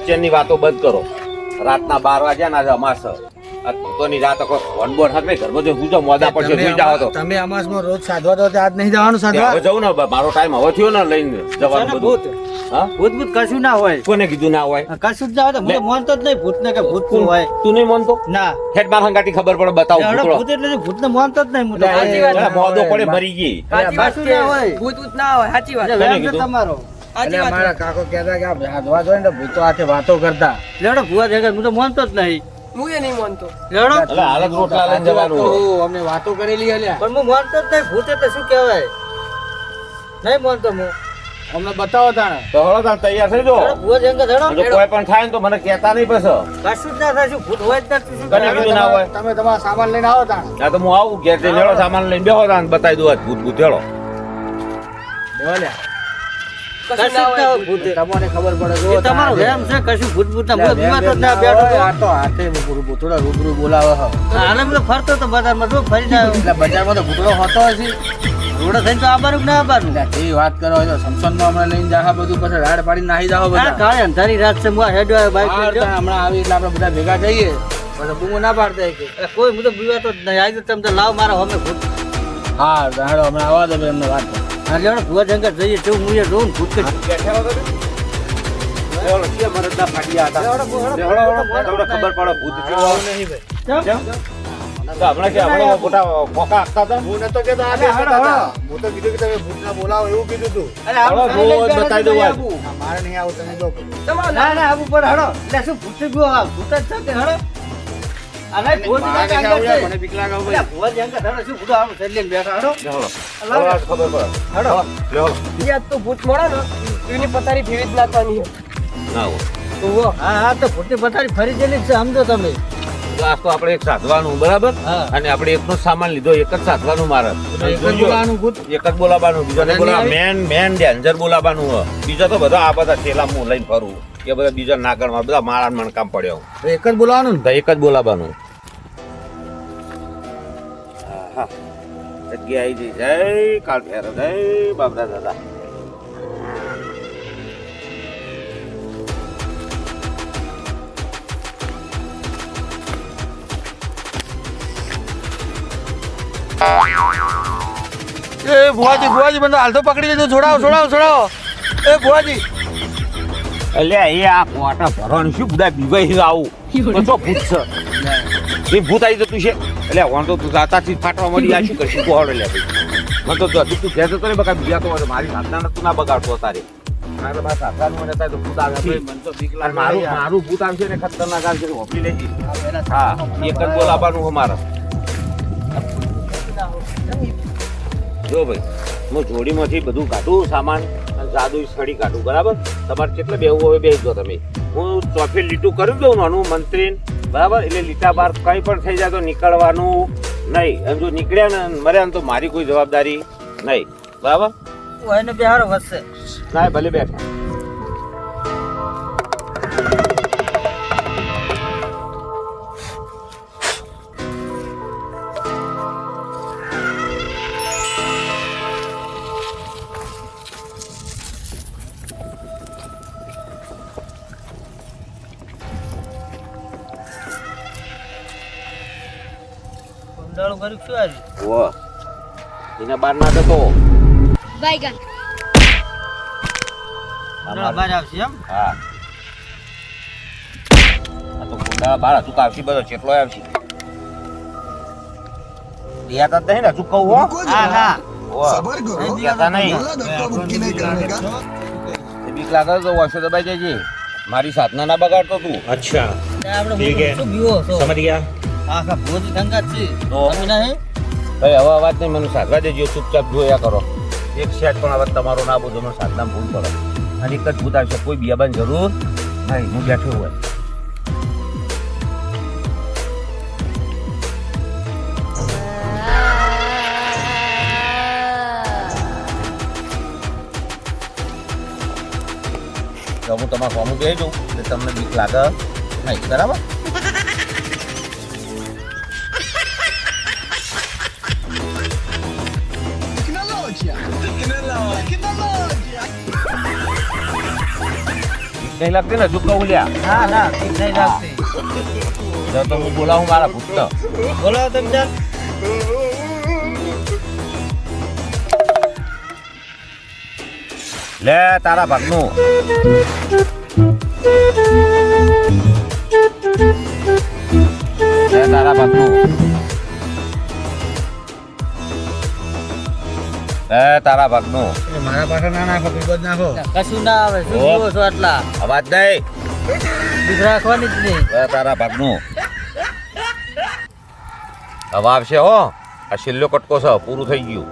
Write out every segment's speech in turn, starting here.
Picture ની વાતો બંધ કરો. રાતના 12 વાગ્યા ના અમાસ આ ભૂતોની રાત વનબોર હાથ મેં ઘરમાં જો હુજો મોદા પડશે સુઈ જાવ તો તમે અમાસમાં રોજ સાધવા તો આજ નહીં જવાનું સાધવા. હવે જવું ને મારો ટાઈમ હવે થયો ને લઈને જવાનું ભૂત બધું. હા ભૂત ભૂત કશું ના હોય. કોને કીધું ના હોય? કશું જ ના હોય તો હું તો માનતો જ નહીં ભૂત ને કે ભૂત શું હોય. તું નહીં માનતો? ના હેડ બાર હંગાટી ખબર પડે બતાવું ભૂતળો. ભૂત એટલે ભૂત ને માનતો જ નહીં હું તો. એટલે મોદો પડે મરી ગઈ. કશું ના હોય. ભૂત ભૂત ના હોય સાચી વાત કોને વેમ છે કીધું? તમારો. સાચી વાત મારા કાકો કહેતા કે આ સાધવા જોઈએ ને ભૂતો હાથે વાતો કરતા. લેડો ભૂવા જગત હું તો માનતો જ નહીં. હું એ નહીં માનતો લેડો એટલે હાલત રોટલા લઈને જવાનું હોય. અમને વાતો કરેલી અલ્યા પણ હું માનતો જ નહીં. ભૂત એટલે શું કહેવાય નહીં માનતો હું. અમને બતાવો તાણે. તો હળો તાર તૈયાર થઈ જો. લેડો ભૂવા જંગત જો લેડો. કોઈ પણ થાય ને તો મને કહેતા નહીં પછી. કશું જ ના થાય. શું ભૂત હોય જ નથી. શું કોને કીધું ના હોય? તમે તમારા સામાન લઈને આવો તાણે. હા તો હું આવું ઘેર જઈને લેડો સામાન લઈને બેહો તાન બતાવી દઉં આજ ભૂત ભૂત હેડો. લેવા લ્યા. કશું કશું ના જ ના હોય હોય ભૂત. તમને ખબર પડે એ તમારો વેમ છે. કશું ભૂત ભૂત ના ભૂત બીમાર તો ના બેઠો તો. આ તો હાથે ભૂતળો રૂબરૂ બોલાવે હ. હાલે બધો ફરતો તો બજારમાં તો ફરીને આવ્યો. એટલે બજારમાં તો ભૂતળો હોતો હશે. રોડે થઈને તો આવવાનું કે ના આવવાનું? એ વાત કરો છો સમસનમાં હમણાં લઈને જાહા બધું પછી રાડ પાડી નાહી જાહો આ બધા. કાળે અંધારી રાત છે. હું આ હેડો આવ્યો બાઈક હા, લઈને તાણ હમણાં આવી એટલે આપણે બધા ભેગા જઈએ પછી બૂમો ના પાડતા કે એટલે કોઈ હું તો બીવાતો જ નહીં. આવી તો તમે તો લાવ મારા હમે ભૂત. હા હાડો હમણાં આવવા દે એમને વાત. હા લેવડો ભૂવા જંગલ જઈએ જેવું હું એ જોઉં ને ભૂત કે બેઠા હો તમે? લેવડો, કે મરદના ફાટ્યા હતા. લેવડો, તમને ખબર પડે ભૂત કેવું આવે નહીં ભાઈ. કેમ? તો હમણાં કે હમણાં મોટા ખોખા આપતા હતા? હું નતો કેતો આ બેસતા હતા. હું તો કીધું કે તમે ભૂતના બોલાવો એવું કીધું તું. હળો, રોજ બતાવી દઉં આજ. મારે નહીં આવું તમે જો. ના ના આવું પર હડો. એટલે શું ભૂત ગયો આ ભૂત જ છે કે હડો. આ નહીં ભૂત મારે નહીં જંગલ આવું છે. યાર, મને બીક લાગે હવે. એટલે ભૂવા જંગલ હડો શું ભૂતો આમ શરીર લઈને બેઠા હડો. લેવડો. હવે આજ ખબર પડે. હડો. લેવડો. યાદ તો ભૂત મળે ને એની પથારી ફેરવી જ નાખવાની ના હોય. તો વો, હા હા તો ભૂતની પથારી ફરી ગયેલી જ છે સમજો તમે. તો આજ તો આપણે એક સાધવાનું બરાબર હા. અને આપણે એકનો જ સામાન લીધો એક જ સાધવાનું મારે એક જ બોલાવાનું ભૂત. એક જ બોલાવાનું બીજા અને બોલા નહીં મેન ડેન્જર બોલાવાનું હોય બીજા તો બધા આ બધા થેલા હું લઈને ફરું એ બધા બીજા નાગણમાં બધા મારા મણકામ પડ્યો તો એક જ બોલાવાનું ને. તો એક જ બોલાવાનું હા જગ્યા આવી જઈ જય કાળ ફેર જય બાબરા દાદા એ ભુવાજી મને હાલ તો પકડી લીધું. છોડાવો. એ ભુવાજી અલ્યા એ આ કોટા ભરવાનું શું બધા બીવાઈ આવું તો ભૂત છે એ ભૂત આવી જતું છે એટલે વાં તો તું જાતાથી ફાટવા મળી આ શું કરશું કોહડો લે મને તો તું કહેતો તો ને બકા બીજા તો મારી સાધના તું ના બગાડતો તારે મારે બસ સાધવાનું મને થાય તો ભૂત આવે મને તો બીક અને લાગે. મારું ભૂત આવશે ને ખતરનાક આવશે હોપી લેજી હા એક જ બોલાવાનું અમારે જો ભાઈ હું જોડીમાંથી બધું કાઢું સામાન અને જાદુ સડી કાઢું બરાબર તમારે કેટલે બેહવું હોય બેસજો તમે હું ચોફી લીટું કરી દઉં નાનું મંત્રી બરાબર એટલે લીટા બાર કંઈ પણ થઈ જાય તો નીકળવાનું નહીં એમ જો નીકળ્યા ને મર્યા ને તો મારી કોઈ જવાબદારી નહીં બરાબર હું એને બેહારો વધશે. ના ભલે બેઠા કુંડાળું કર્યું શું આજે? ઓ એના બાર ના તો Baigan. કુંડાળા બહાર આવશે એમ? હા આ તો કુંડા બાર હજુ આવશે બધો ચેટલો આવશે યાદ જ નહીં ને હજુ કહું હો હા ના सबर करो કહેતા નહીં बोला धक्का मुक्की नहीं करने का એ બીક લાગે તો વાસો દબાઈ જજે મારી સાધના ના બગાડતો તું अच्छा આપણે ठीक है શું બીવો છો? समझ गया આખા ભુજ ગંગા છે તો? તમે નહીં? ભાઈ હવે અવાજ નહીં મને સાધવા દેજો ચૂપચાપ જોયા કરો એક સેટ પણ હવે તમારો ના બોલો મને સાધના ભૂલ પડે અને એક જ ભૂત આવશે કોઈ બિયાબાની જરૂર નહીં હું બેઠો હોય તો હું તમારા ફોર્મ કહી દઉં એટલે તમને બીક લાગે નહીં બરાબર Tecnologia, tecnologia, tecnologia. નહીં લાગતી ને હજુ કહું લ્યા ના ના ઠીક નહીં લાગતી. તો હું બોલાવું મારા ભૂતને બોલાવો તમે તાર. લે તારા ભાગનું લે તારા ભાગનું લે તારા ભાગનું મારા પાસે ના નાખો પીપત નાખો કશું ના આવે શું ઓ. જુઓ છો આટલા અવાજ નહીં બીક રાખવાની જ નહીં. લે તારા ભાગનું હવે આવશે હો આ છેલ્લો કટકો છે પૂરું થઈ ગયું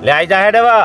લે આઈ જા હેડ હવે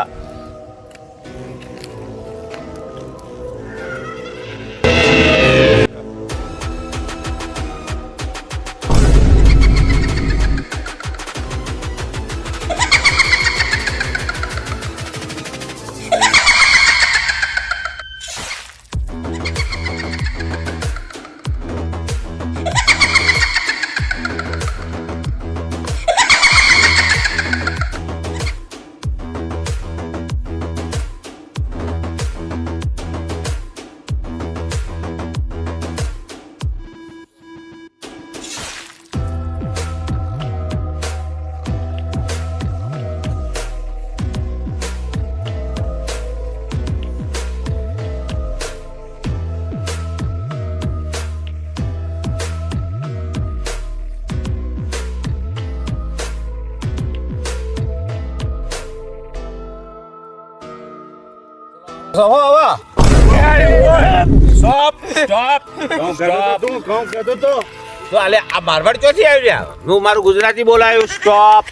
આ મારવાડ ક્યાંથી આવ્યા હું મારું ગુજરાતી બોલાયું સ્ટોપ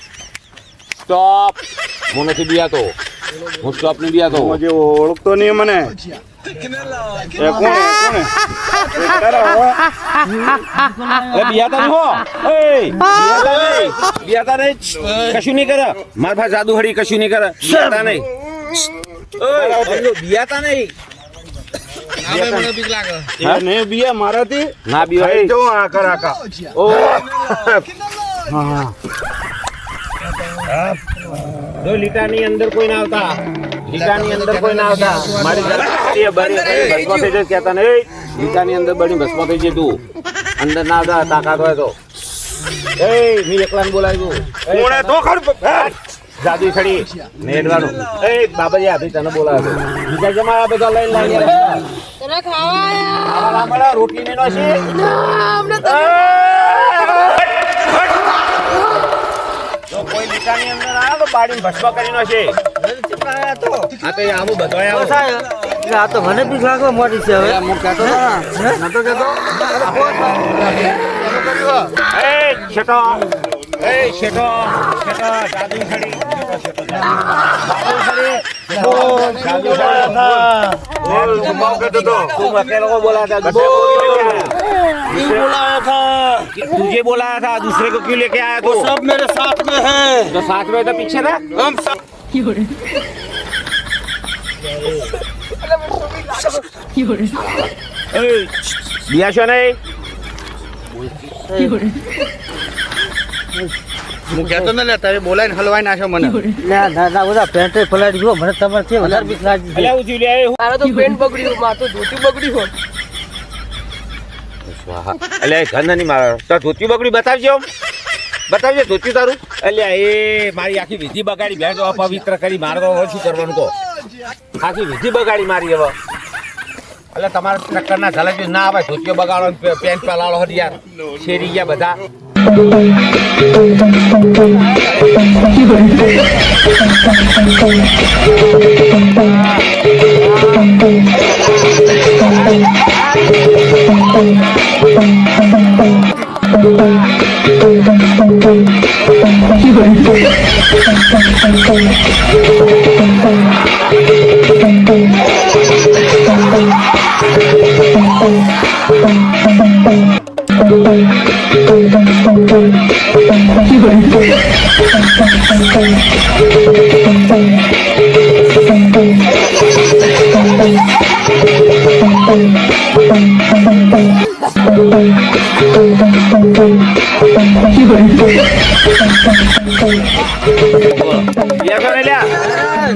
સ્ટોપ હું નથી બિયાતો હું સ્ટોપ નહીં બિયાતો જે ઓળખતો નહીં મને એ કોણ બિયાતા નહીં હો બિયાતા નહીં કશું નહીં કરે મારા પાસે જાદુ હડી કશું નહીં કરે બિયાતા નહીં બિયાતા નહીં ને બિયા મારાથી ના બી ખાઈ જવું આકર આકા ઓ જો લીટાની અંદર કોઈ ના આવતા લીટાની અંદર કોઈ ના આવતા મારી જાતે બરી ભસ્મ થઈ જાય કહેતા નહીં લીટાની અંદર બની ભસ્મ થઈ જાય તું અંદર ના આવતા તાકાત હોય તો એ મી એકલાને બોલાવ્યું કોણે તો ખર જાદુ છડી નેડવાનું એ બાબાજી આભી તને બોલાવે બીજા જમા બધા લઈને લાગ્યા તને ખાવા આયા રોટલી ને નો છે જો કોઈ લીટાની અંદર આવે તો બાડીને ભસ્મ કરી નો છે ચીપડા તો આ તો આવું બધો બસ આયો. એટલે આ તો મને બીક લાગવા મોટી છે હવે હું કહેતો નતો કહેતો એ છેટો એ છેટો છેટો જાદુ છડી છેટો જાદુ છડી જાદુ છડી બોલ કહેતો તો तुम अकेले को बोला था दूसरे को क्यों लेके आया बुलाया था तुझे बोला था दूसरे को क्यों लेके आया तो सब मेरे साथ में है तो साथ में तो पीछे था हम सब दिया शो नहीं હું કહેતો ન લે તારે બોલાઈને હલવાઈ નાખ્યો મને ના ના ના બધા પેન્ટ પલાડી ગયો મને તમારથી વધારે બીક લાગી છે. अल्लाह उजी ले आए हो તારો તો પેન્ટ બગડ્યું મારું તો ધોતી બગડ્યું અલ્યા ઘર નહીં મારો તો ધોતી બગડી બતાવજો બતાવજો ધોતી તારું અલ્યા એ મારી આખી વિધિ બગાડી ભેંસ અપવિત્ર કરી મારો હવે શું કરવાનું કહો આખી વિધિ બગાડી મારી હવે એટલે તમારા ચક્કરના ઝલક ના આવે ધોતીઓ બગાડો ને પેન્ટ પલાળો હટ યાર શેરી ગયા બધા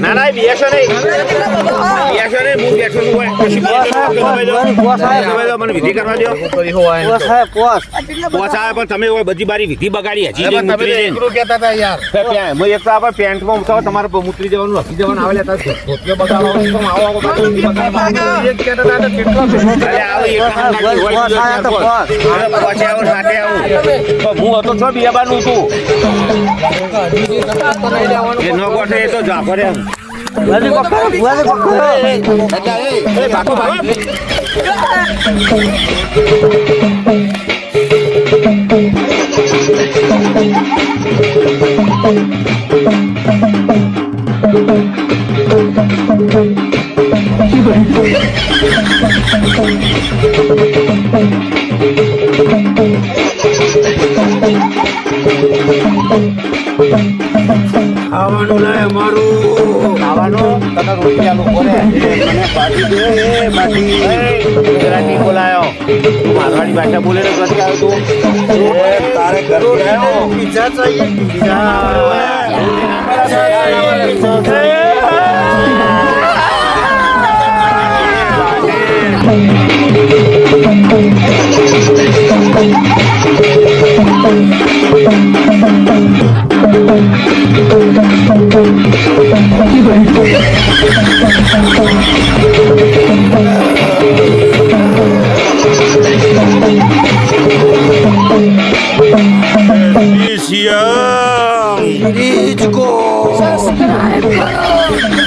ના ના બિયાશો નહીં હું બેઠો છું ઓય. કશું દબાઈ દો, મને વિધિ કરવા દો. પોસ આવે પણ તમે ઓય બધી બારી વિધિ બગાડી હજી અરે લઈને પણ તમે ઉતરી જઈને. એકલું કહેતા હતા યાર. હું એક તો આપણે પેન્ટમાં ઉતારો તમારે ઉતરી જવાનું હકી જવાનું આવે એટલે ધોતિયો બગાડવાનો તો આવો પાછું બગાડવાનું. એક કહેતા હતા તો કેટલો ભેગો અરે આવો એક કામ નાખી હોય બીજો ત્યાં પોસ. હવે પછી આવો સાથે આવું તો હું હતો છો બિયાબાનું તું એ ન ગોઠે એ તો જા પડે એમ. એ ભાગો ભાગો. ખાવાનું લાય અમારું ખાવાનું તને રોટી આલુ બોલે મને પાટી દે એ પાટી ગુજરાતી બોલાયો તું મારવાડી ભાષા બોલે ને ક્યાંથી આવ્યો તું એ તારે ઘરે આવ્યો પીઝા ચાહીએ Subscribe.